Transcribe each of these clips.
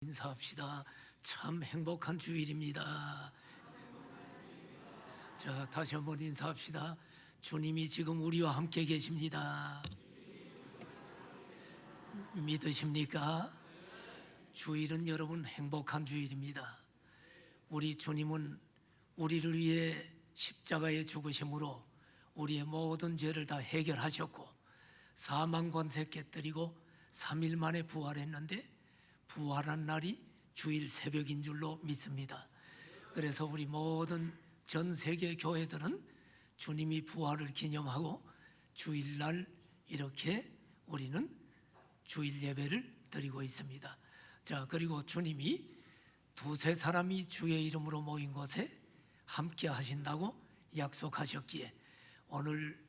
인사합시다. 참 행복한 주일입니다. 자, 다시 한번 인사합시다. 주님이 지금 우리와 함께 계십니다. 믿으십니까? 주일은 여러분 행복한 주일입니다. 우리 주님은 우리를 위해 십자가에 죽으심으로 우리의 모든 죄를 다 해결하셨고 사망 권세 깨뜨리고 3일 만에 부활했는데 부활한 날이 주일 새벽인 줄로 믿습니다. 그래서 우리 모든 전 세계 교회들은 주님이 부활을 기념하고 주일날 이렇게 우리는 주일 예배를 드리고 있습니다. 자, 그리고 주님이 두세 사람이 주의 이름으로 모인 곳에 함께 하신다고 약속하셨기에 오늘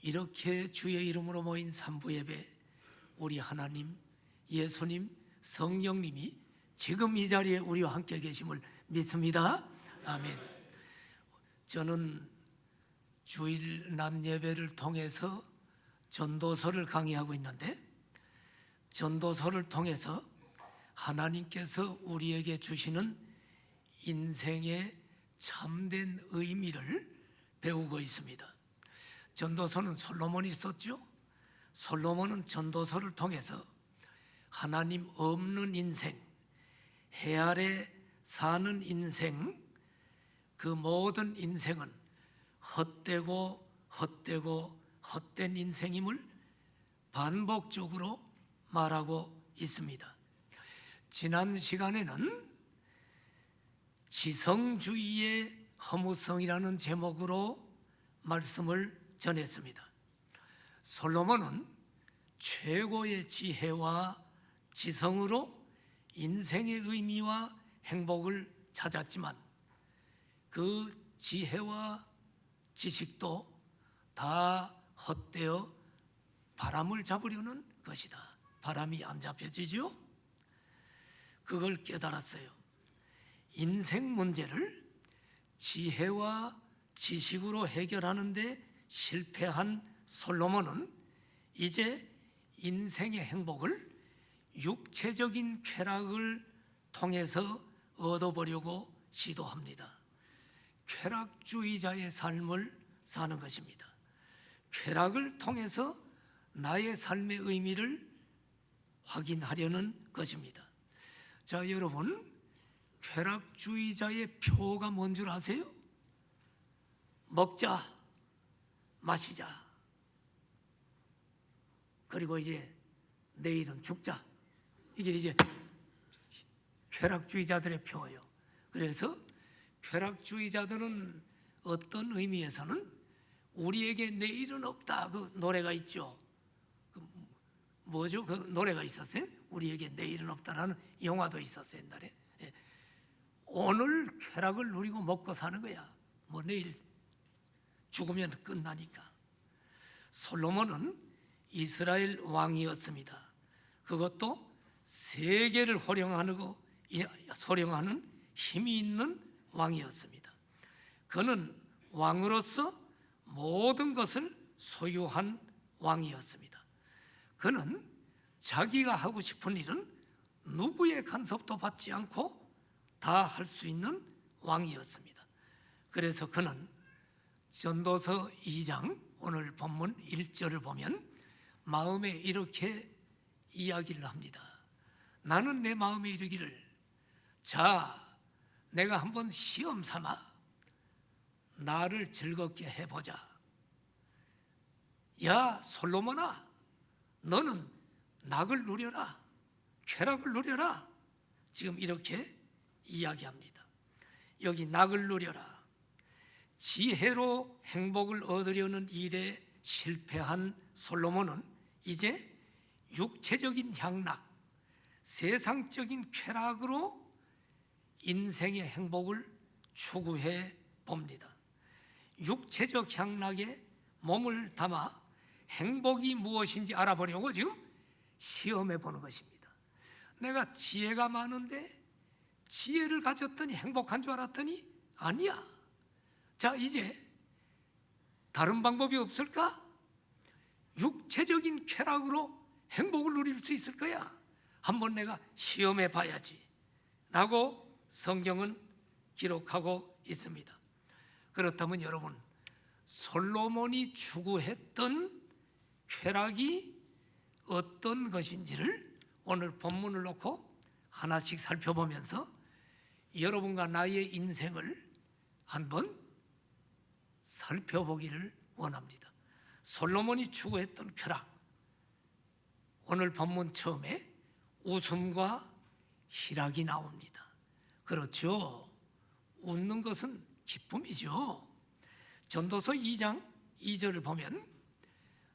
이렇게 주의 이름으로 모인 삼부 예배 우리 하나님, 예수님, 성령님이 지금 이 자리에 우리와 함께 계심을 믿습니다. 아멘. 저는 주일 낮 예배를 통해서 전도서를 강의하고 있는데 전도서를 통해서 하나님께서 우리에게 주시는 인생의 참된 의미를 배우고 있습니다. 전도서는 솔로몬이 썼죠. 솔로몬은 전도서를 통해서 하나님 없는 인생, 해 아래 사는 인생, 그 모든 인생은 헛되고 헛된 인생임을 반복적으로 말하고 있습니다. 지난 시간에는 지성주의의 허무성이라는 제목으로 말씀을 전했습니다. 솔로몬은 최고의 지혜와 지성으로 인생의 의미와 행복을 찾았지만 그 지혜와 지식도 다 헛되어 바람을 잡으려는 것이다. 바람이 안 잡혀지죠? 그걸 깨달았어요. 인생 문제를 지혜와 지식으로 해결하는데 실패한 솔로몬은 이제 인생의 행복을 육체적인 쾌락을 통해서 얻어보려고 시도합니다. 쾌락주의자의 삶을 사는 것입니다. 쾌락을 통해서 나의 삶의 의미를 확인하려는 것입니다. 자, 여러분, 쾌락주의자의 표가 뭔 줄 아세요? 먹자, 마시자, 그리고 이제 내일은 죽자. 이게 이제 쾌락주의자들의 표예요. 그래서 쾌락주의자들은 어떤 의미에서는 우리에게 내일은 없다. 그 노래가 있죠. 뭐죠? 그 노래가 있었어요. 우리에게 내일은 없다라는 영화도 있었어요, 옛날에. 오늘 쾌락을 누리고 먹고 사는 거야. 뭐 내일 죽으면 끝나니까. 솔로몬은 이스라엘 왕이었습니다. 그것도 세계를 호령하는 힘이 있는 왕이었습니다. 그는 왕으로서 모든 것을 소유한 왕이었습니다. 그는 자기가 하고 싶은 일은 누구의 간섭도 받지 않고 다 할 수 있는 왕이었습니다. 그래서 그는 전도서 2장 오늘 본문 1절을 보면 마음에 이렇게 이야기를 합니다. 나는 내 마음에 이르기를 자, 내가 한번 시험 삼아 나를 즐겁게 해보자. 야, 솔로몬아, 너는 낙을 누려라, 쾌락을 누려라. 지금 이렇게 이야기합니다. 여기 낙을 누려라. 지혜로 행복을 얻으려는 일에 실패한 솔로몬은 이제 육체적인 향락, 세상적인 쾌락으로 인생의 행복을 추구해 봅니다. 육체적 향락에 몸을 담아 행복이 무엇인지 알아보려고 지금 시험해 보는 것입니다. 내가 지혜가 많은데 지혜를 가졌더니 행복한 줄 알았더니 아니야. 자, 이제 다른 방법이 없을까? 육체적인 쾌락으로 행복을 누릴 수 있을 거야. 한번 내가 시험해 봐야지. 라고 성경은 기록하고 있습니다. 그렇다면 여러분, 솔로몬이 추구했던 쾌락이 어떤 것인지를 오늘 본문을 놓고 하나씩 살펴보면서 여러분과 나의 인생을 한번 살펴보기를 원합니다. 솔로몬이 추구했던 쾌락, 오늘 본문 처음에 웃음과 희락이 나옵니다. 그렇죠? 웃는 것은 기쁨이죠. 전도서 2장 2절을 보면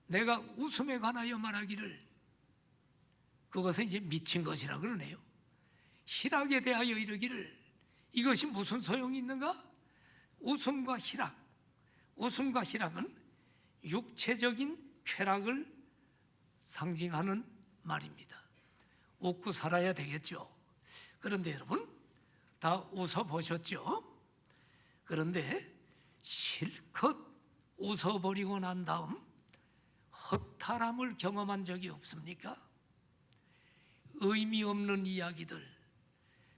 내가 웃음에 관하여 말하기를 그것은 이제 미친 것이라 그러네요. 희락에 대하여 이르기를 이것이 무슨 소용이 있는가? 웃음과 희락은 육체적인 쾌락을 상징하는 말입니다. 웃고 살아야 되겠죠. 그런데 여러분 다 웃어보셨죠? 그런데 실컷 웃어버리고 난 다음 허탈함을 경험한 적이 없습니까? 의미 없는 이야기들,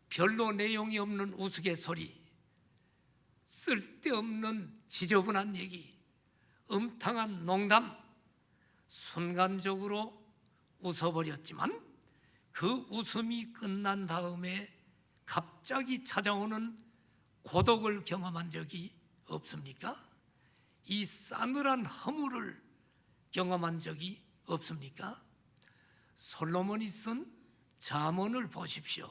별로 내용이 없는 우스갯소리, 쓸데없는 지저분한 얘기, 음탕한 농담, 순간적으로 웃어버렸지만 그 웃음이 끝난 다음에 갑자기 찾아오는 고독을 경험한 적이 없습니까? 이 싸늘한 허물을 경험한 적이 없습니까? 솔로몬이 쓴 잠언을 보십시오.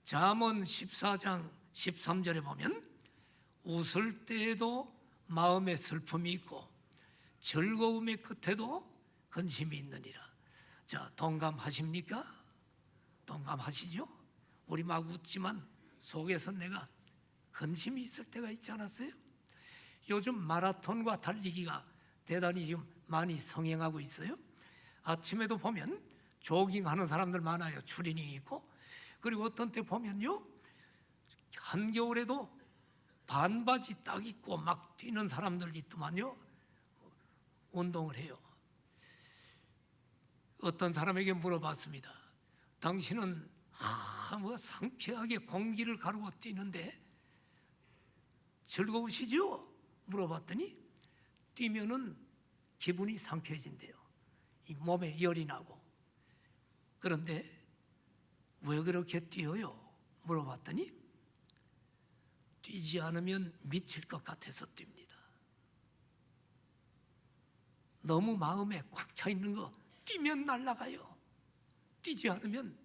잠언 14장 13절에 보면 웃을 때에도 마음에 슬픔이 있고 즐거움의 끝에도 근심이 있느니라. 자, 동감하십니까? 동감하시죠? 우리 막 웃지만 속에서 내가 근심이 있을 때가 있지 않았어요? 요즘 마라톤과 달리기가 대단히 지금 많이 성행하고 있어요. 아침에도 보면 조깅하는 사람들 많아요. 추리닝 있고. 그리고 어떤 때 보면요, 한겨울에도 반바지 딱 입고 막 뛰는 사람들 있더만요. 운동을 해요. 어떤 사람에게 물어봤습니다. 당신은 뭐 상쾌하게 공기를 가르고 뛰는데 즐거우시죠? 물어봤더니 뛰면은 기분이 상쾌해진대요. 이 몸에 열이 나고. 그런데 왜 그렇게 뛰어요? 물어봤더니 뛰지 않으면 미칠 것 같아서 뜁니다. 너무 마음에 꽉 차 있는 거 뛰면 날아가요. 뛰지 않으면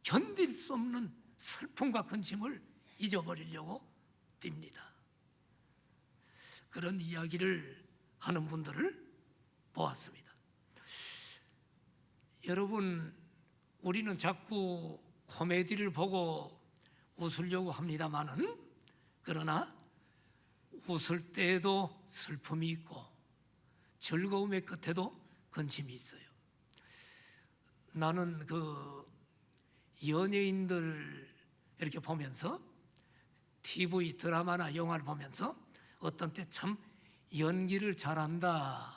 견딜 수 없는 슬픔과 근심을 잊어버리려고 뜁니다. 그런 이야기를 하는 분들을 보았습니다. 여러분, 우리는 자꾸 코미디를 보고 웃으려고 합니다마는, 그러나 웃을 때에도 슬픔이 있고 즐거움의 끝에도 근심이 있어요. 나는 그 연예인들 이렇게 보면서 TV 드라마나 영화를 보면서 어떤 때 참 연기를 잘한다.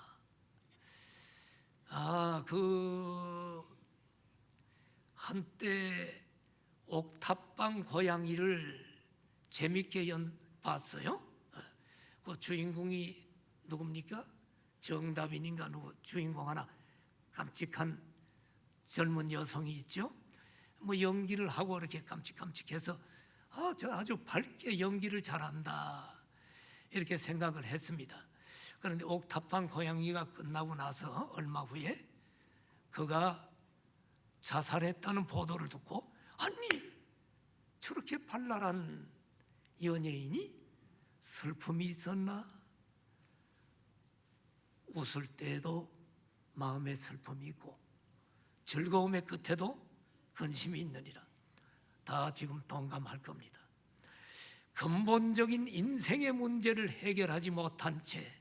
한때 옥탑방 고양이를 재밌게 봤어요. 그 주인공이 누굽니까? 정다빈인가 누구 주인공 하나 깜찍한 젊은 여성이 있죠. 뭐 연기를 하고 이렇게 깜찍깜찍해서 저 아주 밝게 연기를 잘한다 이렇게 생각을 했습니다. 그런데 옥탑방 고양이가 끝나고 나서 얼마 후에 그가 자살했다는 보도를 듣고, 아니 저렇게 발랄한 연예인이 슬픔이 있었나? 웃을 때에도 마음에 슬픔이 있고 즐거움의 끝에도 근심이 있느니라. 다 지금 동감할 겁니다. 근본적인 인생의 문제를 해결하지 못한 채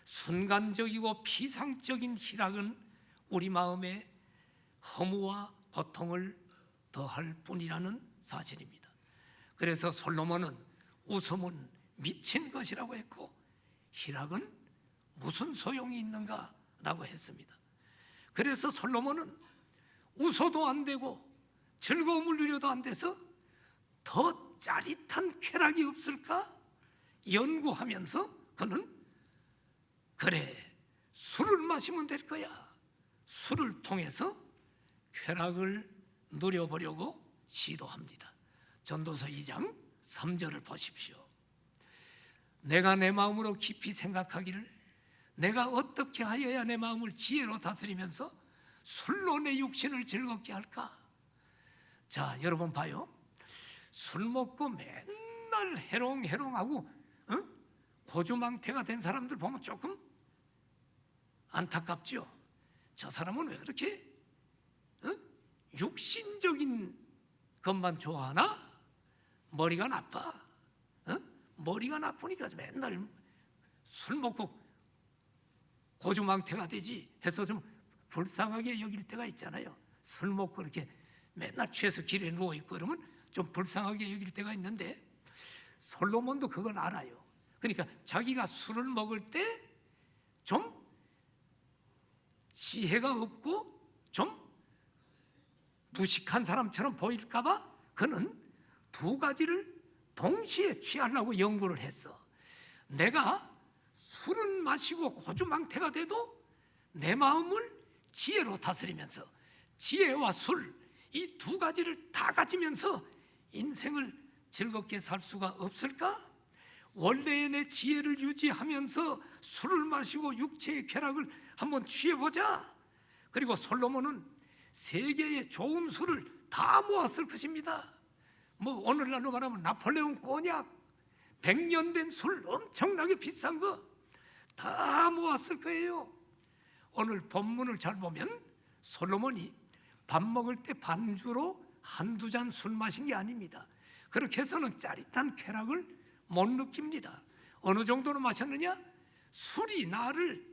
순간적이고 피상적인 희락은 우리 마음에 허무와 고통을 더할 뿐이라는 사실입니다. 그래서 솔로몬은 웃음은 미친 것이라고 했고 희락은 무슨 소용이 있는가라고 했습니다. 그래서 솔로몬은 웃어도 안 되고 즐거움을 누려도 안 돼서 더 짜릿한 쾌락이 없을까 연구하면서 그는 그래, 술을 마시면 될 거야. 술을 통해서 쾌락을 누려보려고 시도합니다. 전도서 2장 3절을 보십시오. 내가 내 마음으로 깊이 생각하기를 내가 어떻게 하여야 내 마음을 지혜로 다스리면서 술로 내 육신을 즐겁게 할까? 자, 여러분 봐요. 술 먹고 맨날 해롱해롱하고 고주망태가 된 사람들 보면 조금 안타깝죠. 저 사람은 왜 그렇게 육신적인 것만 좋아하나? 머리가 나빠. 머리가 나쁘니까 맨날 술 먹고 고주망태가 되지 해서 좀 불쌍하게 여길 때가 있잖아요. 술 먹고 이렇게 맨날 취해서 길에 누워있고 그러면 좀 불쌍하게 여길 때가 있는데 솔로몬도 그걸 알아요. 그러니까 자기가 술을 먹을 때 좀 지혜가 없고 좀 무식한 사람처럼 보일까봐 그는 두 가지를 동시에 취하려고 연구를 했어. 내가 술은 마시고 고주망태가 돼도 내 마음을 지혜로 다스리면서 지혜와 술, 이 두 가지를 다 가지면서 인생을 즐겁게 살 수가 없을까? 원래의 내 지혜를 유지하면서 술을 마시고 육체의 쾌락을 한번 취해보자. 그리고 솔로몬은 세계의 좋은 술을 다 모았을 것입니다. 뭐 오늘날로 말하면 나폴레옹 꼬냑, 100년 된 술 엄청나게 비싼 거 다 모았을 거예요. 오늘 본문을 잘 보면 솔로몬이 밥 먹을 때 반주로 한두 잔 술 마신 게 아닙니다. 그렇게 해서는 짜릿한 쾌락을 못 느낍니다. 어느 정도로 마셨느냐? 술이 나를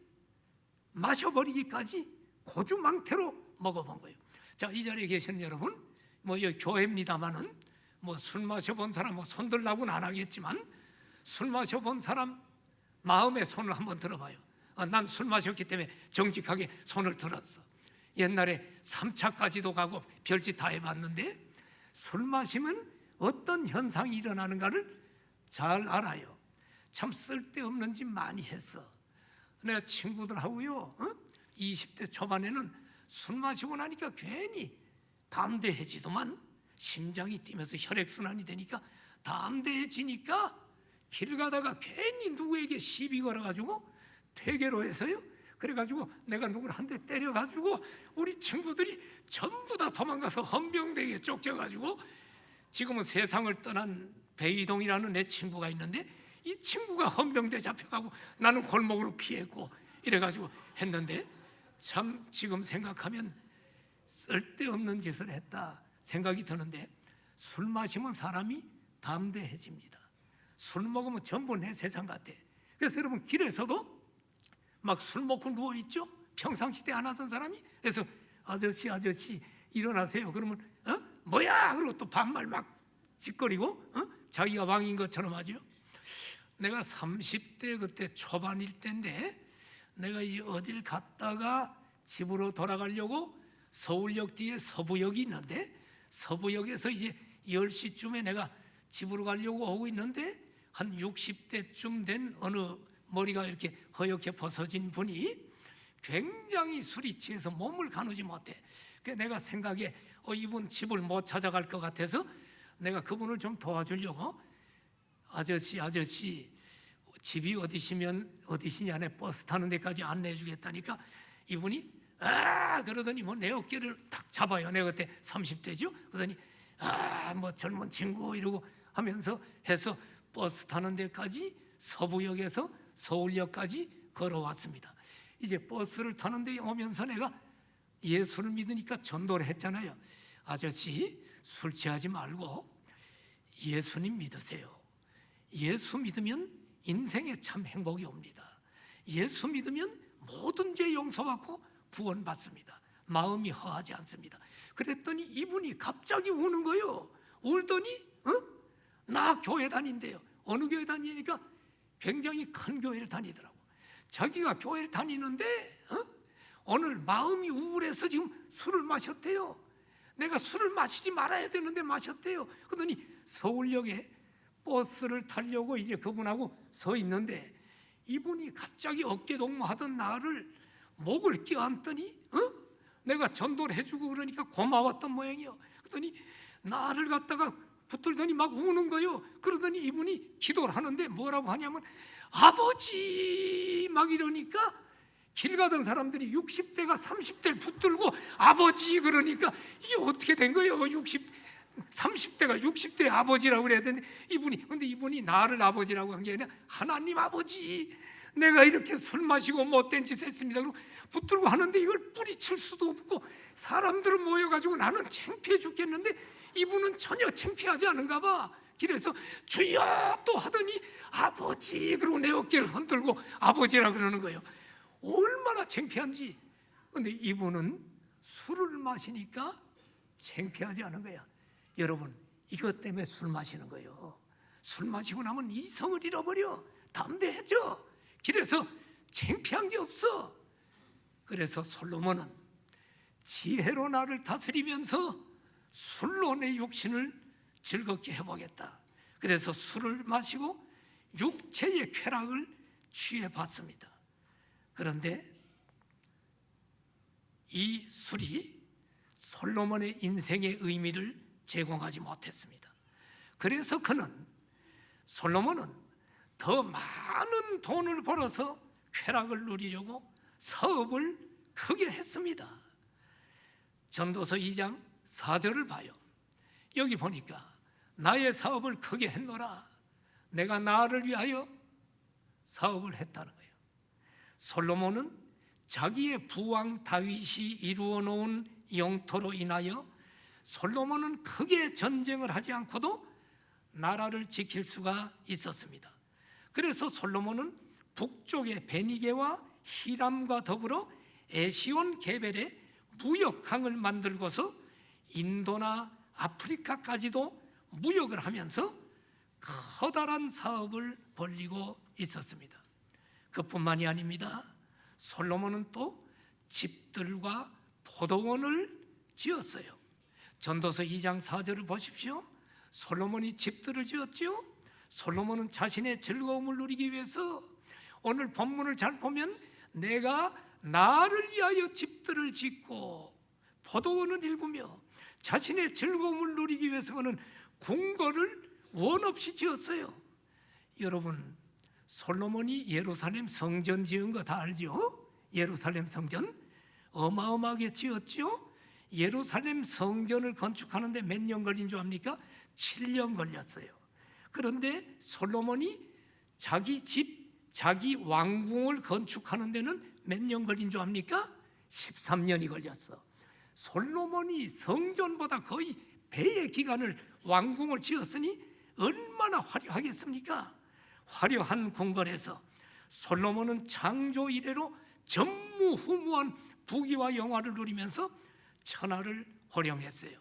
마셔버리기까지 고주망태로 먹어본 거예요. 자, 이 자리에 계시는 여러분, 뭐 여기 교회입니다만은 뭐 술 마셔본 사람 뭐 손들라고는 안 하겠지만 술 마셔본 사람 마음의 손을 한번 들어봐요. 난 술 마셨기 때문에 정직하게 손을 들었어. 옛날에 3차까지도 가고 별짓 다 해봤는데 술 마시면 어떤 현상이 일어나는가를 잘 알아요. 참 쓸데없는 짓 많이 했어. 내가 친구들하고요 20대 초반에는 술 마시고 나니까 괜히 담대해지더만 심장이 뛰면서 혈액순환이 되니까 담대해지니까 길 가다가 괜히 누구에게 시비 걸어가지고 퇴계로 해서요. 그래가지고 내가 누구를 한 대 때려가지고 우리 친구들이 전부 다 도망가서 헌병대에 쫓겨가지고 지금은 세상을 떠난 배이동이라는 내 친구가 있는데 이 친구가 헌병대 잡혀가고 나는 골목으로 피했고 이래가지고 했는데 참 지금 생각하면 쓸데없는 짓을 했다 생각이 드는데 술 마시면 사람이 담대해집니다. 술 먹으면 전부 내 세상 같아. 그래서 여러분 길에서도 막 술 먹고 누워있죠? 평상시대 안 하던 사람이 그래서 아저씨 일어나세요. 그러면 뭐야? 그러고 또 반말 막 짓거리고 자기가 왕인 것처럼 하죠. 내가 30대 그때 초반일 때인데 내가 이제 어딜 갔다가 집으로 돌아가려고 서울역 뒤에 서부역이 있는데 서부역에서 이제 10시쯤에 내가 집으로 가려고 오고 있는데 한 60대쯤 된 어느 머리가 이렇게 허옇게 벗어진 분이 굉장히 술이 취해서 몸을 가누지 못해. 그래서 내가 생각에 이분 집을 못 찾아갈 것 같아서 내가 그분을 좀 도와주려고 아저씨 집이 어디시냐네 버스 타는 데까지 안내해 주겠다니까 이분이 그러더니 뭐 내 어깨를 탁 잡아요. 내가 그때 30대죠. 그러더니 뭐 젊은 친구 이러고 하면서 해서 버스 타는 데까지 서부역에서 서울역까지 걸어왔습니다. 이제 버스를 타는데 오면서 내가 예수를 믿으니까 전도를 했잖아요. 아저씨 술 취하지 말고 예수님 믿으세요. 예수 믿으면 인생에 참 행복이 옵니다. 예수 믿으면 모든 죄 용서받고 구원받습니다. 마음이 허하지 않습니다. 그랬더니 이분이 갑자기 우는 거예요. 울더니 나 교회 다닌대요. 어느 교회 다니니까 굉장히 큰 교회를 다니더라고. 자기가 교회를 다니는데 오늘 마음이 우울해서 지금 술을 마셨대요. 내가 술을 마시지 말아야 되는데 마셨대요. 그러더니 서울역에 버스를 타려고 이제 그분하고 서 있는데 이분이 갑자기 어깨 동무하던 나를 목을 껴안더니 내가 전도를 해주고 그러니까 고마웠던 모양이요. 그러더니 나를 갖다가 붙들더니 막 우는 거요. 그러더니 이분이 기도를 하는데 뭐라고 하냐면 아버지 막 이러니까 길 가던 사람들이 60대가 30대를 붙들고 아버지 그러니까 이게 어떻게 된 거예요? 30대가 60대 아버지라고 그래야 되는데 근데 이분이 나를 아버지라고 한 게 아니라 하나님 아버지 내가 이렇게 술 마시고 못된 짓 했습니다. 그리고 붙들고 하는데 이걸 뿌리칠 수도 없고 사람들은 모여가지고 나는 창피해 죽겠는데 이분은 전혀 창피하지 않은가 봐. 그래서 주여 또 하더니 아버지 그리고 내 어깨를 흔들고 아버지라 그러는 거예요. 얼마나 창피한지. 근데 이분은 술을 마시니까 창피하지 않은 거야. 여러분 이것 때문에 술 마시는 거예요. 술 마시고 나면 이성을 잃어버려. 담대해져. 그래서 창피한 게 없어. 그래서 솔로몬은 지혜로 나를 다스리면서 술로 내 육신을 즐겁게 해보겠다. 그래서 술을 마시고 육체의 쾌락을 취해봤습니다. 그런데 이 술이 솔로몬의 인생의 의미를 제공하지 못했습니다. 그래서 솔로몬은 더 많은 돈을 벌어서 쾌락을 누리려고 사업을 크게 했습니다. 전도서 2장 4절을 봐요. 여기 보니까 나의 사업을 크게 했노라. 내가 나를 위하여 사업을 했다는 거예요. 솔로몬은 자기의 부왕 다윗이 이루어 놓은 영토로 인하여 솔로몬은 크게 전쟁을 하지 않고도 나라를 지킬 수가 있었습니다. 그래서 솔로몬은 북쪽의 베니게와 히람과 더불어 에시온 게벨에 무역항을 만들고서 인도나 아프리카까지도 무역을 하면서 커다란 사업을 벌이고 있었습니다. 그뿐만이 아닙니다. 솔로몬은 또 집들과 포도원을 지었어요. 전도서 2장 4절을 보십시오. 솔로몬이 집들을 지었죠. 솔로몬은 자신의 즐거움을 누리기 위해서 오늘 본문을 잘 보면 내가 나를 위하여 집들을 짓고 포도원을 일구며 자신의 즐거움을 누리기 위해서는 궁궐을 원 없이 지었어요. 여러분 솔로몬이 예루살렘 성전 지은 거 다 알죠? 예루살렘 성전 어마어마하게 지었죠? 예루살렘 성전을 건축하는데 몇 년 걸린 줄 압니까? 7년 걸렸어요. 그런데 솔로몬이 자기 집, 자기 왕궁을 건축하는 데는 몇 년 걸린 줄 압니까? 13년이 걸렸어. 솔로몬이 성전보다 거의 배의 기간을 왕궁을 지었으니 얼마나 화려하겠습니까? 화려한 궁궐에서 솔로몬은 창조 이래로 전무후무한 부귀와 영화를 누리면서 천하를 호령했어요.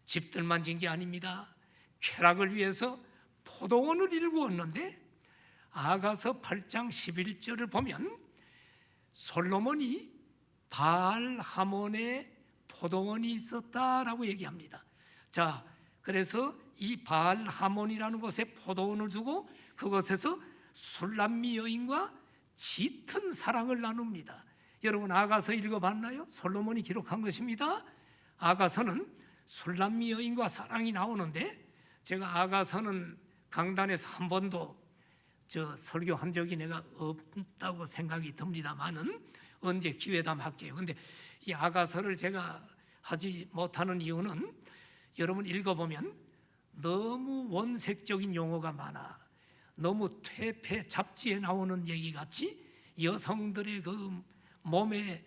집들만 진 게 아닙니다. 쾌락을 위해서 포도원을 일구었는데 아가서 8장 11절을 보면 솔로몬이 바알 하몬에 포도원이 있었다라고 얘기합니다. 자, 그래서 이 바알 하몬이라는 곳에 포도원을 두고 그곳에서 술람미 여인과 짙은 사랑을 나눕니다. 여러분 아가서 읽어봤나요? 솔로몬이 기록한 것입니다. 아가서는 술람미 여인과 사랑이 나오는데 제가 아가서는 강단에서 한 번도 설교한 적이 내가 없다고 생각이 듭니다만은 언제 기회다 할게요. 근데 이 아가서를 제가 하지 못하는 이유는 여러분 읽어보면 너무 원색적인 용어가 많아. 너무 퇴폐 잡지에 나오는 얘기같이 여성들의 그 몸의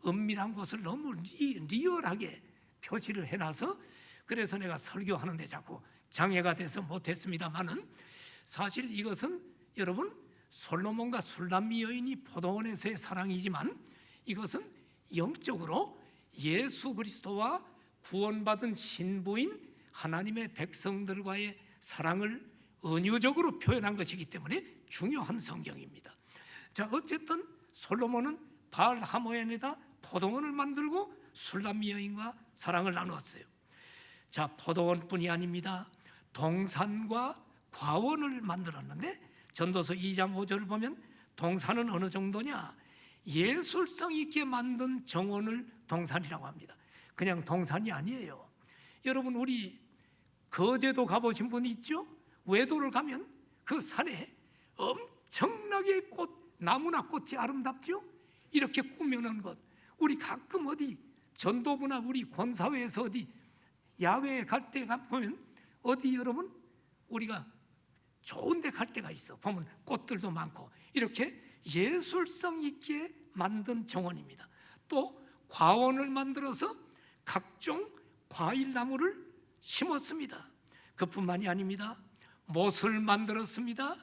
은밀한 것을 너무 리얼하게 표시를 해놔서 그래서 내가 설교하는데 자꾸 장애가 돼서 못했습니다만은 사실 이것은 여러분 솔로몬과 술람미 여인이 포도원에서의 사랑이지만 이것은 영적으로 예수 그리스도와 구원받은 신부인 하나님의 백성들과의 사랑을 은유적으로 표현한 것이기 때문에 중요한 성경입니다. 자, 어쨌든 솔로몬은 바알 하몬에다 포도원을 만들고 술람미 여인과 사랑을 나누었어요. 자, 포도원뿐이 아닙니다. 동산과 과원을 만들었는데 전도서 2장 5절을 보면 동산은 어느 정도냐? 예술성 있게 만든 정원을 동산이라고 합니다. 그냥 동산이 아니에요. 여러분, 우리 거제도 가보신 분이 있죠? 외도를 가면 그 산에 엄청나게 나무나 꽃이 아름답죠? 이렇게 꾸며놓은 것, 우리 가끔 어디 전도부나 우리 권사회에서 어디 야외에 갈 때 보면 어디 여러분 우리가 좋은 데 갈 때가 있어. 보면 꽃들도 많고 이렇게 예술성 있게 만든 정원입니다. 또 과원을 만들어서 각종 과일나무를 심었습니다. 그뿐만이 아닙니다. 못을 만들었습니다.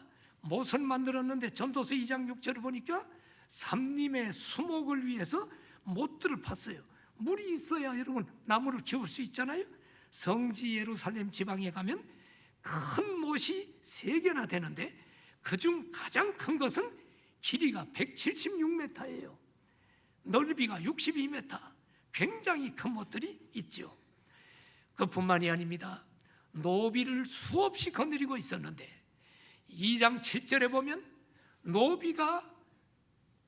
못을 만들었는데 전도서 2장 6절을 보니까 삼림의 수목을 위해서 못들을 팠어요. 물이 있어야 여러분 나무를 키울 수 있잖아요. 성지 예루살렘 지방에 가면 큰 못이 3개나 되는데 그중 가장 큰 것은 길이가 176m예요. 넓이가 62m. 굉장히 큰 못들이 있죠. 그뿐만이 아닙니다. 노비를 수없이 거느리고 있었는데 2장 7절에 보면 노비가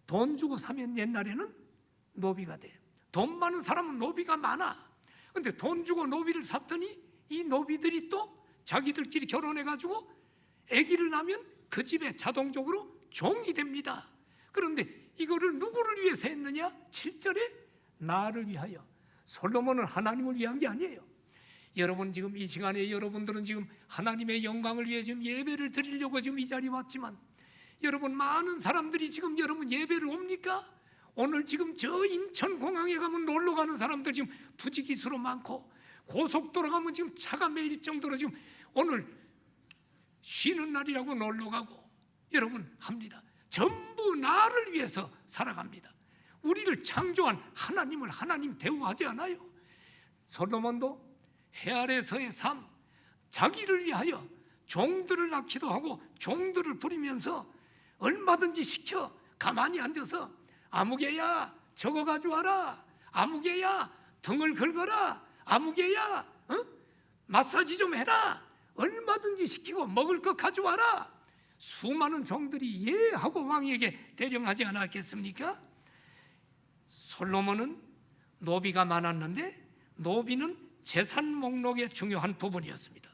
돈 주고 사면 옛날에는 노비가 돼. 돈 많은 사람은 노비가 많아. 근데 돈 주고 노비를 샀더니 이 노비들이 또 자기들끼리 결혼해가지고 아기를 낳으면 그 집에 자동적으로 종이 됩니다. 그런데 이거를 누구를 위해서 했느냐? 7절에 나를 위하여. 솔로몬은 하나님을 위한 게 아니에요. 여러분 지금 이 시간에 여러분들은 지금 하나님의 영광을 위해 지금 예배를 드리려고 지금 이 자리에 왔지만 여러분 많은 사람들이 지금 여러분 예배를 옵니까? 오늘 지금 저 인천공항에 가면 놀러 가는 사람들 지금 부지기수로 많고 고속도로 가면 지금 차가 매일 정도로 지금 오늘 쉬는 날이라고 놀러 가고 여러분 합니다. 전부 나를 위해서 살아갑니다. 우리를 창조한 하나님을 하나님 대우하지 않아요. 솔로몬도 해 아래서의 삶, 자기를 위하여 종들을 낳기도 하고 종들을 부리면서 얼마든지 시켜 가만히 앉아서 아무개야 저거 가져와라, 아무개야 등을 긁어라, 아무개야 마사지 좀 해라, 얼마든지 시키고 먹을 것 가져와라. 수많은 종들이 예 하고 왕에게 대령하지 않았겠습니까? 솔로몬은 노비가 많았는데 노비는 재산 목록의 중요한 부분이었습니다.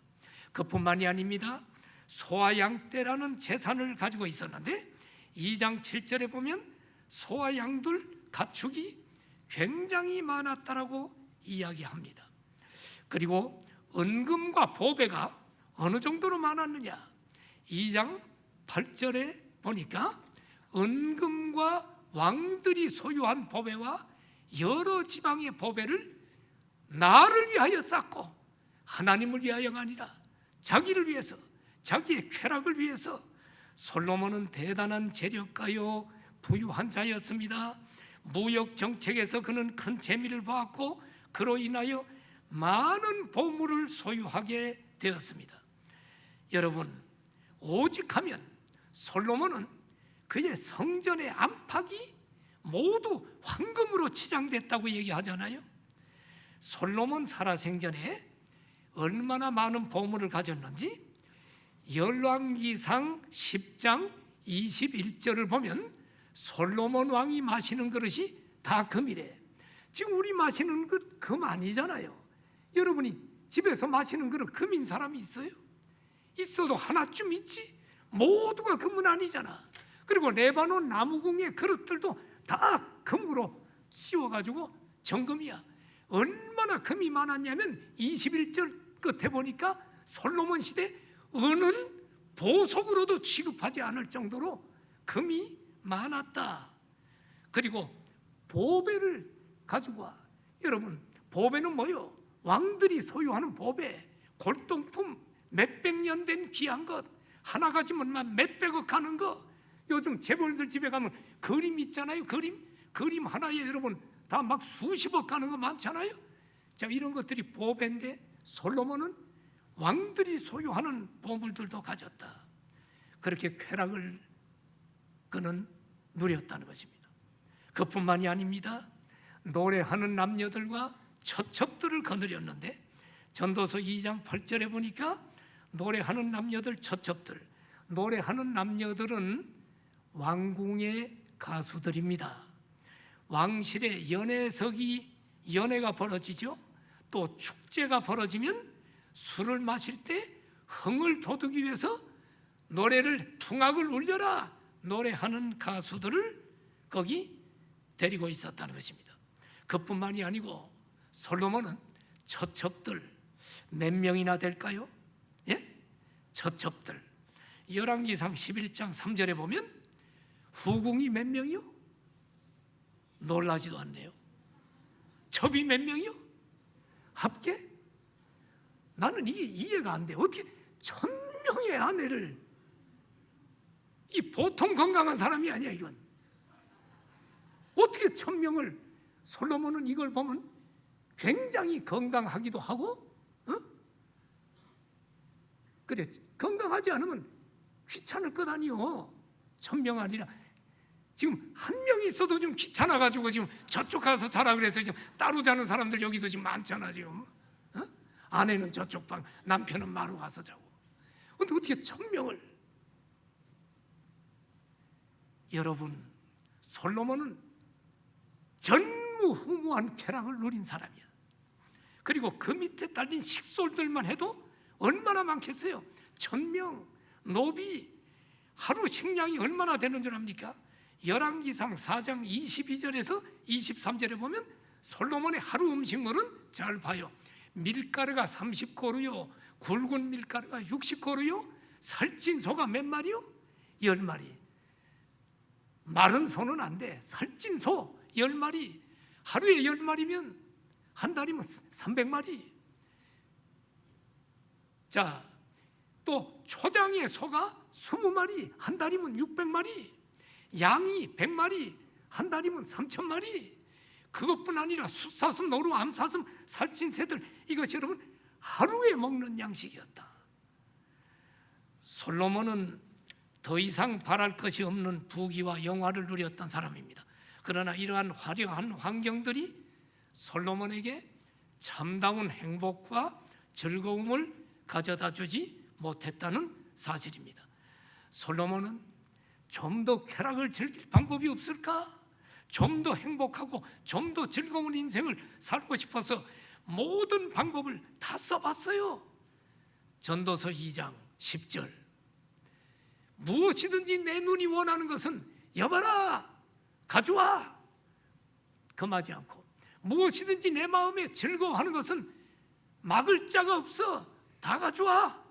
그뿐만이 아닙니다. 소와 양떼라는 재산을 가지고 있었는데 2장 7절에 보면 소와 양들 가축이 굉장히 많았다라고 이야기합니다. 그리고 은금과 보배가 어느 정도로 많았느냐? 2장 8절에 보니까 은금과 왕들이 소유한 보배와 여러 지방의 보배를 나를 위하여 쌓고 하나님을 위하여가 아니라 자기를 위해서, 자기의 쾌락을 위해서. 솔로몬은 대단한 재력가요 부유한 자였습니다. 무역 정책에서 그는 큰 재미를 보았고 그로 인하여 많은 보물을 소유하게 되었습니다. 여러분, 오직하면 솔로몬은 그의 성전의 안팎이 모두 황금으로 치장됐다고 얘기하잖아요. 솔로몬 살아생전에 얼마나 많은 보물을 가졌는지 열왕기상 10장 21절을 보면 솔로몬 왕이 마시는 그릇이 다 금이래. 지금 우리 마시는 것 금 아니잖아요. 여러분이 집에서 마시는 그릇 금인 사람이 있어요? 있어도 하나쯤 있지. 모두가 금은 아니잖아. 그리고 레바논 나무궁의 그릇들도 다 금으로 씌워가지고 정금이야. 얼마나 금이 많았냐면 21절 끝에 보니까 솔로몬 시대 은은 보석으로도 취급하지 않을 정도로 금이 많았다. 그리고 보배를 가지고 와. 여러분, 보배는 뭐요? 왕들이 소유하는 보배, 골동품, 몇백 년 된 귀한 것 하나 가지면 몇백억 하는 거. 요즘 재벌들 집에 가면 그림 있잖아요. 그림 하나에 여러분 다 막 수십억 하는 거 많잖아요. 자, 이런 것들이 보배인데 솔로몬은 왕들이 소유하는 보물들도 가졌다. 그렇게 쾌락을 그는 누렸다는 것입니다. 그뿐만이 아닙니다. 노래하는 남녀들과 처첩들을 거느렸는데 전도서 2장 8절에 보니까 노래하는 남녀들 처첩들, 노래하는 남녀들은 왕궁의 가수들입니다. 왕실의 연회가 벌어지죠. 또 축제가 벌어지면 술을 마실 때 흥을 돋우기 위해서 노래를 풍악을 울려라 노래하는 가수들을 거기 데리고 있었다는 것입니다. 그뿐만이 아니고 솔로몬은 처첩들 몇 명이나 될까요? 예? 처첩들 열왕기상 11장 3절에 보면 후궁이 몇 명이요? 놀라지도 않네요. 첩이 몇 명이요? 합계? 나는 이게 이해가 안 돼. 어떻게 1000명의 아내를, 이 보통 건강한 사람이 아니야 이건. 어떻게 1000명을, 솔로몬은 이걸 보면 굉장히 건강하기도 하고, 그래 건강하지 않으면 귀찮을 것 아니요. 1000명 아니라 지금 한 명이 있어도 좀 귀찮아가지고 지금 저쪽 가서 자라 그래서 지금 따로 자는 사람들 여기도 지금 많잖아 지금. 아내는 저쪽 방, 남편은 마루 가서 자고. 근데 어떻게 1000명을? 여러분, 솔로몬은 전무후무한 쾌락을 누린 사람이야. 그리고 그 밑에 딸린 식솔들만 해도 얼마나 많겠어요? 1000명, 노비, 하루 식량이 얼마나 되는 줄 압니까? 열왕기상 4장 22절에서 23절에 보면 솔로몬의 하루 음식물은 잘 봐요. 밀가루가 30고루요, 굵은 밀가루가 60고루요, 살찐 소가 몇 마리요? 10마리. 마른 소는 안 돼. 살찐 소 10마리. 하루에 10마리면 한 달이면 300마리. 자, 또 초장의 소가 20마리, 한 달이면 600마리. 양이 100마리, 한 달이면 3000마리. 그것뿐 아니라 숫사슴, 노루, 암사슴, 살찐 새들, 이것이 여러분 하루에 먹는 양식이었다. 솔로몬은 더 이상 바랄 것이 없는 부귀와 영화를 누렸던 사람입니다. 그러나 이러한 화려한 환경들이 솔로몬에게 참다운 행복과 즐거움을 가져다 주지 못했다는 사실입니다. 솔로몬은 좀 더 쾌락을 즐길 방법이 없을까? 좀 더 행복하고 좀 더 즐거운 인생을 살고 싶어서 모든 방법을 다 써봤어요. 전도서 2장 10절, 무엇이든지 내 눈이 원하는 것은 여봐라, 가져와. 금하지 않고, 무엇이든지 내 마음에 즐거워하는 것은 막을 자가 없어, 다 가져와.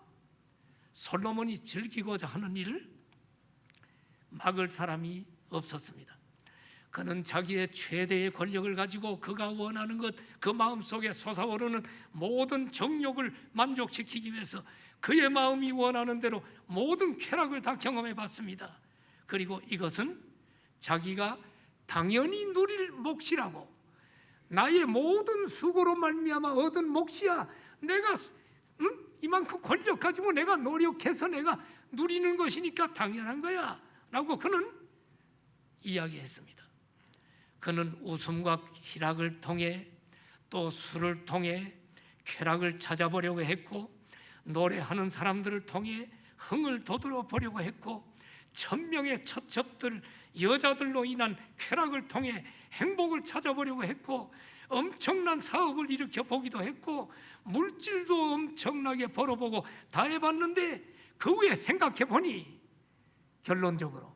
솔로몬이 즐기고자 하는 일을 막을 사람이 없었습니다. 그는 자기의 최대의 권력을 가지고 그가 원하는 것, 그 마음속에 솟아오르는 모든 정욕을 만족시키기 위해서 그의 마음이 원하는 대로 모든 쾌락을 다 경험해 봤습니다. 그리고 이것은 자기가 당연히 누릴 몫이라고, 나의 모든 수고로 말미암아 얻은 몫이야, 내가 이만큼 권력 가지고 내가 노력해서 내가 누리는 것이니까 당연한 거야 라고 그는 이야기했습니다. 그는 웃음과 희락을 통해 또 술을 통해 쾌락을 찾아보려고 했고, 노래하는 사람들을 통해 흥을 돋우러 보려고 했고, 1000명의 처첩들 여자들로 인한 쾌락을 통해 행복을 찾아보려고 했고, 엄청난 사업을 일으켜 보기도 했고, 물질도 엄청나게 벌어보고 다 해봤는데 그 후에 생각해 보니 결론적으로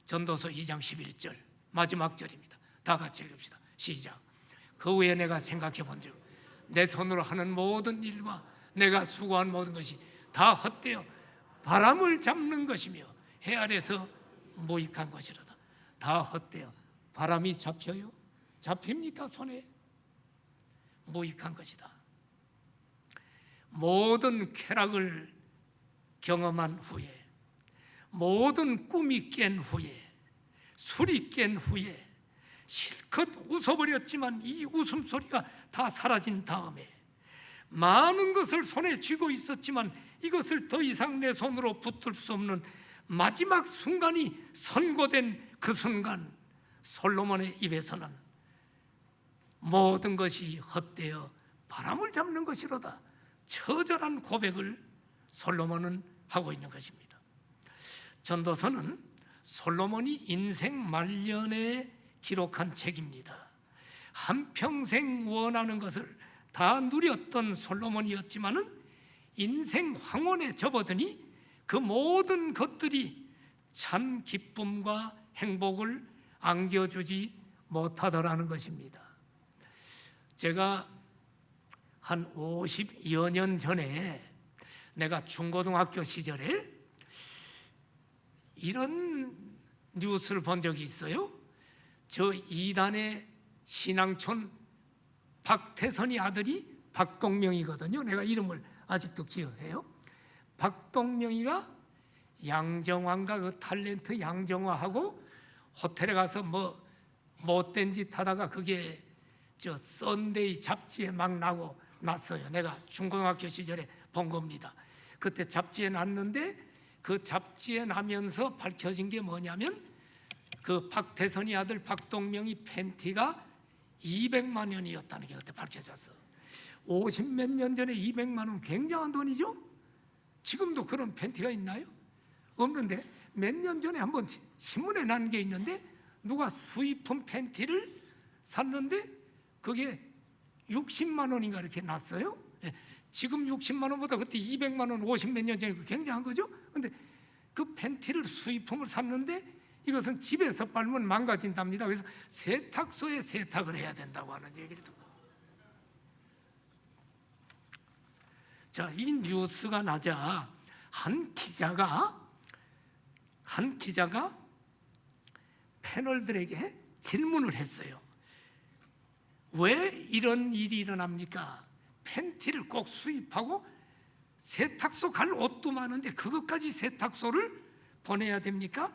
전도서 2장 11절 마지막 절입니다. 다 같이 읽읍시다. 시작. 그 후에 내가 생각해 본즉 내 손으로 하는 모든 일과 내가 수고한 모든 것이 다 헛되어 바람을 잡는 것이며 해 아래서 무익한 것이로다. 다 헛되어 바람이 잡혀요? 잡힙니까 손에? 무익한 것이다. 모든 쾌락을 경험한 후에, 모든 꿈이 깬 후에, 술이 깬 후에 실컷 웃어버렸지만 이 웃음소리가 다 사라진 다음에, 많은 것을 손에 쥐고 있었지만 이것을 더 이상 내 손으로 붙들 수 없는 마지막 순간이 선고된 그 순간, 솔로몬의 입에서는 모든 것이 헛되어 바람을 잡는 것이로다. 처절한 고백을 솔로몬은 하고 있는 것입니다. 전도서는 솔로몬이 인생 말년에 기록한 책입니다. 한평생 원하는 것을 다 누렸던 솔로몬이었지만은 인생 황혼에 접어드니 그 모든 것들이 참 기쁨과 행복을 안겨주지 못하더라는 것입니다. 제가 한 50여 년 전에 내가 중고등학교 시절에 이런 뉴스를 본 적이 있어요. 저 이단의 신앙촌 박태선이 아들이 박동명이거든요. 내가 이름을 아직도 기억해요. 박동명이가 양정화인가 그 탤런트 양정화하고 호텔에 가서 뭐 못된 짓 하다가 그게 저 썬데이 잡지에 막 났어요. 내가 중고등학교 시절에 본 겁니다. 그때 잡지에 났는데 그 잡지에 나면서 밝혀진 게 뭐냐면 그 박태선이 아들 박동명이 팬티가 200만 원이었다는 게 그때 밝혀졌어. 50몇 년 전에 200만 원 굉장한 돈이죠. 지금도 그런 팬티가 있나요? 없는데 몇 년 전에 한번 신문에 난 게 있는데 누가 수입품 팬티를 샀는데 그게 60만 원인가 이렇게 났어요. 지금 60만 원보다 그때 200만 원 50몇 년 전에 굉장한 거죠. 근데 그 팬티를 수입품을 샀는데 이것은 집에서 빨면 망가진답니다. 그래서 세탁소에 세탁을 해야 된다고 하는 얘기를 듣고, 자, 이 뉴스가 나자 한 기자가 패널들에게 질문을 했어요. 왜 이런 일이 일어납니까? 팬티를 꼭 수입하고 세탁소 갈 옷도 많은데 그것까지 세탁소를 보내야 됩니까?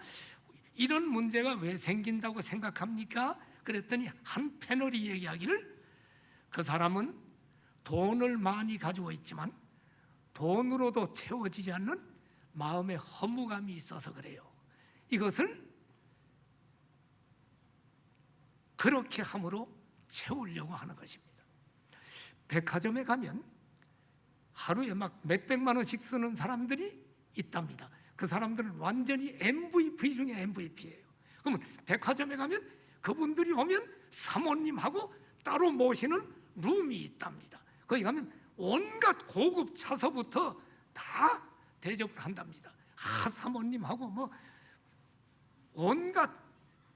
이런 문제가 왜 생긴다고 생각합니까? 그랬더니 한 패널이 얘기하기를 그 사람은 돈을 많이 가지고 있지만 돈으로도 채워지지 않는 마음의 허무감이 있어서 그래요. 이것을 그렇게 함으로 채우려고 하는 것입니다. 백화점에 가면 하루에 막 몇백만 원씩 쓰는 사람들이 있답니다. 그 사람들은 완전히 MVP 중에 MVP예요. 그러면 백화점에 가면 그분들이 오면 사모님하고 따로 모시는 룸이 있답니다. 거기 가면 온갖 고급 차서부터 다 대접을 한답니다. 사모님하고 뭐 온갖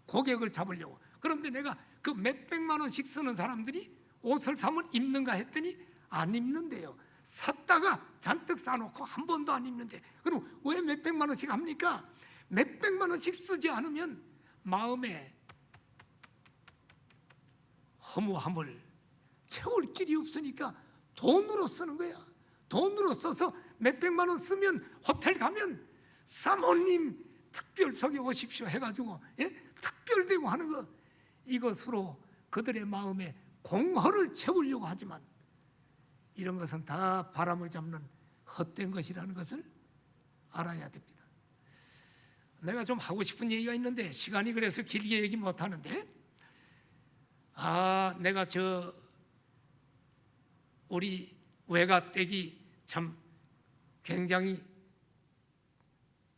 고객을 잡으려고. 그런데 내가 그 몇백만 원씩 쓰는 사람들이 옷을 사면 입는가 했더니 안 입는데요. 샀다가 잔뜩 싸놓고 한 번도 안 입는데, 그럼 왜 몇백만 원씩 합니까? 몇백만 원씩 쓰지 않으면 마음에 허무함을 채울 길이 없으니까 돈으로 쓰는 거야. 돈으로 써서 몇백만 원 쓰면 호텔 가면 사모님 특별석에 오십시오 해가지고 특별대우 하는 거, 이것으로 그들의 마음에 공허를 채우려고 하지만 이런 것은 다 바람을 잡는 헛된 것이라는 것을 알아야 됩니다. 내가 좀 하고 싶은 얘기가 있는데 시간이 그래서 길게 얘기 못하는데, 내가 우리 외가댁이 참 굉장히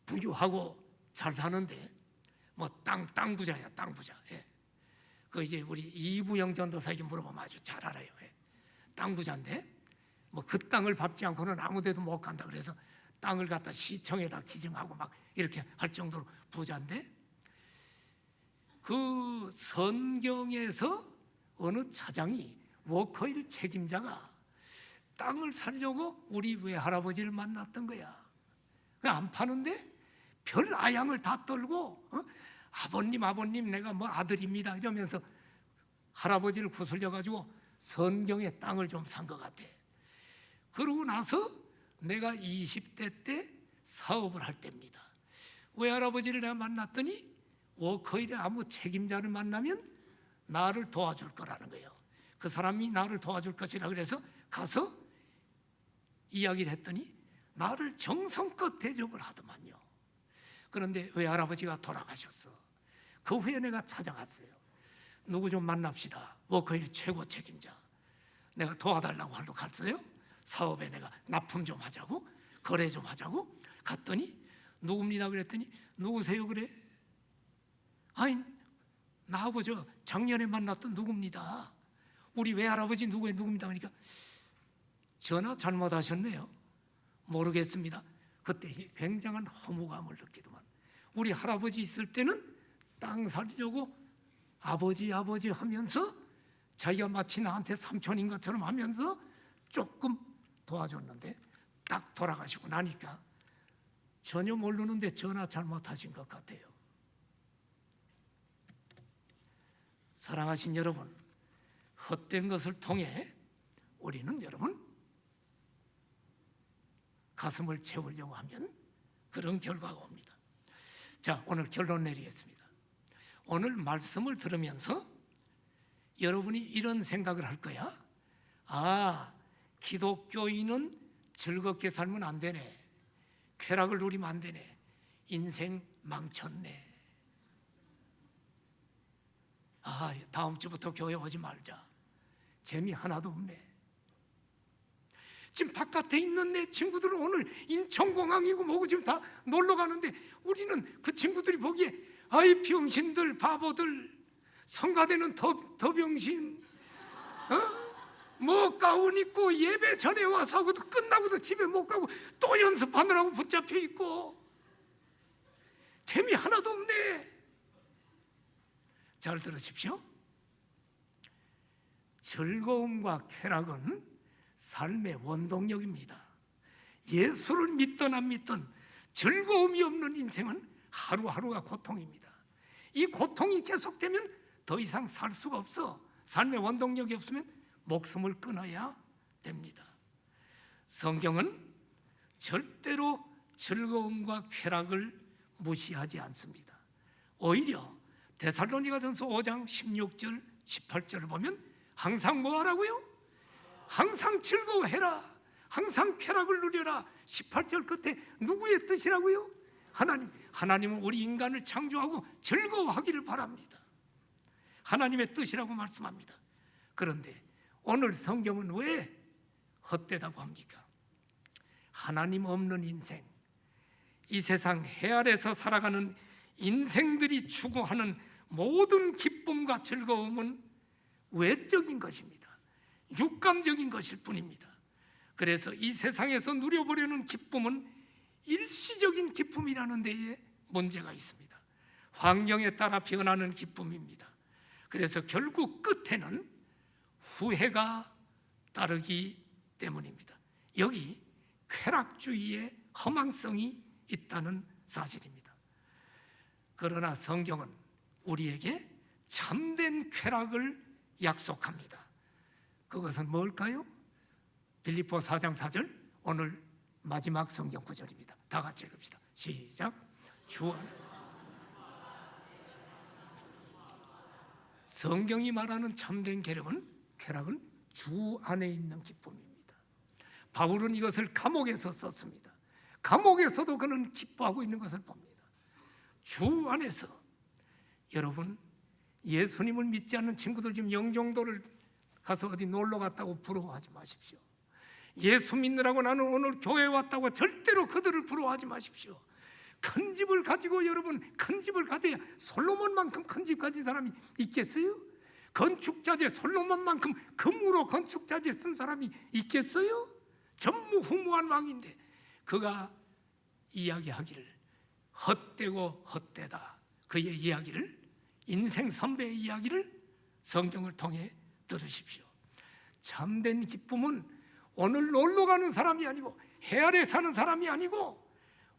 부유하고 잘 사는데 뭐 땅 부자야, 땅 부자. 그 이제 우리 이부영 전도사에게 물어보면 아주 잘 알아요. 땅 부자인데 뭐 그 땅을 밟지 않고는 아무데도 못 간다. 그래서 땅을 갖다 시청에다 기증하고 막 이렇게 할 정도로 부자인데, 그 성경에서 어느 차장이 워커힐 책임자가 땅을 사려고 우리 외할아버지를 만났던 거야. 안 파는데 별 아양을 다 떨고 아버님 내가 뭐 아들입니다 이러면서 할아버지를 구슬려 가지고 성경의 땅을 좀 산 것 같아. 그러고 나서 내가 20대 때 사업을 할 때입니다. 외할아버지를 내가 만났더니 워커힐의 아무 책임자를 만나면 나를 도와줄 거라는 거예요. 그 사람이 나를 도와줄 것이라 그래서 가서 이야기를 했더니 나를 정성껏 대접을 하더만요. 그런데 외할아버지가 돌아가셨어. 그 후에 내가 찾아갔어요. 누구 좀 만납시다. 워커힐 최고 책임자. 내가 도와달라고 하러 갔어요. 사업에 내가 납품 좀 하자고, 거래 좀 하자고 갔더니 누굽니다 그랬더니 누구세요 그래? 아니 나하고 저 작년에 만났던 누굽니다. 우리 외할아버지 누굽니다. 그러니까 전화 잘못하셨네요. 모르겠습니다. 그때 굉장한 허무감을 느끼더만. 우리 할아버지 있을 때는 땅 살려고 아버지 하면서 자기가 마치 나한테 삼촌인 것처럼 하면서 조금 도와줬는데 딱 돌아가시고 나니까 전혀 모르는데 전화 잘못하신 것 같아요. 사랑하신 여러분, 헛된 것을 통해 우리는 여러분 가슴을 채우려고 하면 그런 결과가 옵니다. 자, 오늘 결론 내리겠습니다. 오늘 말씀을 들으면서 여러분이 이런 생각을 할 거야. 아, 기독교인은 즐겁게 살면 안 되네. 쾌락을 누리면 안 되네. 인생 망쳤네. 아, 다음 주부터 교회 오지 말자. 재미 하나도 없네. 지금 바깥에 있는 내 친구들은 오늘 인천공항이고 뭐고 지금 다 놀러 가는데 우리는 그 친구들이 보기에 아이 병신들, 바보들, 성가대는 더 병신, 뭐 가운 입고 예배 전에 와서 하고도 끝나고도 집에 못 가고 또 연습하느라고 붙잡혀 있고 재미 하나도 없네. 잘 들으십시오. 즐거움과 쾌락은 삶의 원동력입니다. 예수를 믿든 안 믿든 즐거움이 없는 인생은 하루하루가 고통입니다. 이 고통이 계속되면 더 이상 살 수가 없어. 삶의 원동력이 없으면 목숨을 끊어야 됩니다. 성경은 절대로 즐거움과 쾌락을 무시하지 않습니다. 오히려 데살로니가전서 5장 16절 18절을 보면 항상 뭐 하라고요? 항상 즐거워해라. 항상 쾌락을 누려라. 18절 끝에 누구의 뜻이라고요? 하나님은 우리 인간을 창조하고 즐거워하기를 바랍니다. 하나님의 뜻이라고 말씀합니다. 그런데 오늘 성경은 왜 헛되다고 합니까? 하나님 없는 인생, 이 세상 해 아래서 살아가는 인생들이 추구하는 모든 기쁨과 즐거움은 외적인 것입니다. 육감적인 것일 뿐입니다. 그래서 이 세상에서 누려보려는 기쁨은 일시적인 기쁨이라는 데에 문제가 있습니다. 환경에 따라 변하는 기쁨입니다. 그래서 결국 끝에는 후회가 따르기 때문입니다. 여기 쾌락주의의 허망성이 있다는 사실입니다. 그러나 성경은 우리에게 참된 쾌락을 약속합니다. 그것은 뭘까요? 빌립보 4장 4절, 오늘 마지막 성경 구절입니다. 다 같이 읽읍시다. 시작. 주 안에. 성경이 말하는 참된 쾌락은 주 안에 있는 기쁨입니다. 바울은 이것을 감옥에서 썼습니다. 감옥에서도 그는 기뻐하고 있는 것을 봅니다. 주 안에서. 여러분, 예수님을 믿지 않는 친구들 지금 영종도를 가서 어디 놀러 갔다고 부러워하지 마십시오. 예수 믿느라고 나는 오늘 교회 왔다고 절대로 그들을 부러워하지 마십시오. 큰 집을 가지고 여러분 큰 집을 가져야 솔로몬만큼 큰 집 가진 사람이 있겠어요? 건축자재 솔로몬만큼 금으로 건축자재 쓴 사람이 있겠어요? 전무후무한 왕인데 그가 이야기하기를 헛되고 헛되다, 그의 이야기를, 인생 선배의 이야기를 성경을 통해 들으십시오. 참된 기쁨은 오늘 놀러 가는 사람이 아니고 해 아래 사는 사람이 아니고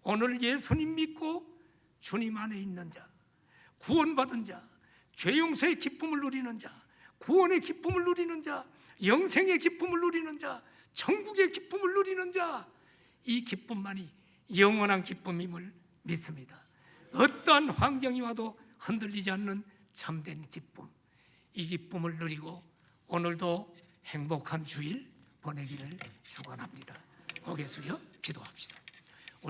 오늘 예수님 믿고 주님 안에 있는 자, 구원받은 자, 죄 용서의 기쁨을 누리는 자, 구원의 기쁨을 누리는 자, 영생의 기쁨을 누리는 자, 천국의 기쁨을 누리는 자, 이 기쁨만이 영원한 기쁨임을 믿습니다. 어떠한 환경이 와도 흔들리지 않는 참된 기쁨, 이 기쁨을 누리고 오늘도 행복한 주일 보내기를 축원합니다. 고개 숙여 기도합시다.